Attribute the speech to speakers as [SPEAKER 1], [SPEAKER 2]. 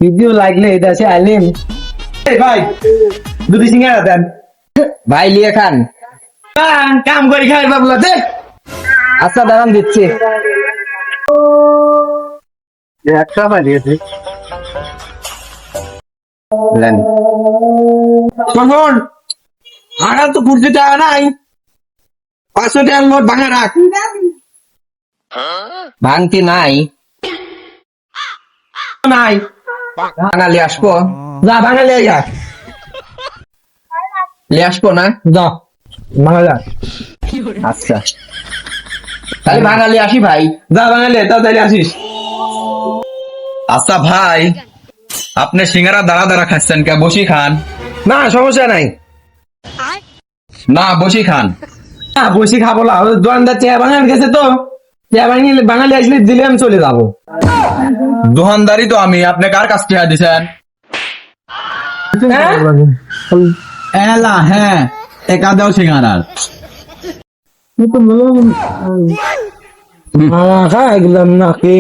[SPEAKER 1] Video লাগলে এটা আছে আলিম। এই ভাই দুটি সিঙ্গারা দেন।
[SPEAKER 2] ভাই লিয়ে খান।
[SPEAKER 1] কাম করে খাই বাবলা দে।
[SPEAKER 2] আচ্ছা দাঁড়ান দিচ্ছি।
[SPEAKER 1] একটা ভাই দিয়েছে।
[SPEAKER 2] নেন।
[SPEAKER 1] শোন আড়া তো কুড়তে টাকা নাই, 500 টাকার নোট ভাঙা রাখ।
[SPEAKER 2] ভাঙতি নাই,
[SPEAKER 1] নাই
[SPEAKER 2] বাঙালি আসবো,
[SPEAKER 1] যা ভাঙা লিয়ে যা।
[SPEAKER 2] লিয়ে আসবো না।
[SPEAKER 1] যা ভাঙা যা।
[SPEAKER 2] আচ্ছা তাহলে বাঙালি আসি ভাই।
[SPEAKER 1] যা ভাঙালে তাড়াতাড়ি আসিস।
[SPEAKER 3] আচ্ছা ভাই, আপনি সিঙ্গারা দাঁড়া দাঁড়া খাচ্ছেন কে? বসি খান।
[SPEAKER 1] না সমস্যা নাই,
[SPEAKER 3] না বসি খান।
[SPEAKER 1] না বসি খাবো না। ওই দোকানদার চেয়া বাঙাল গেছে তো, চেয়া বাঙালি বাঙালি আসলে দিলে আমি চলে যাবো।
[SPEAKER 3] দোকানদারি তো আমি, আপনি কার কাছ থেকে দিছেন?
[SPEAKER 1] হ্যাঁ?
[SPEAKER 3] এলা হ্যাঁ, একা দাও সিঙ্গারার।
[SPEAKER 1] খাই গেলাম নাকি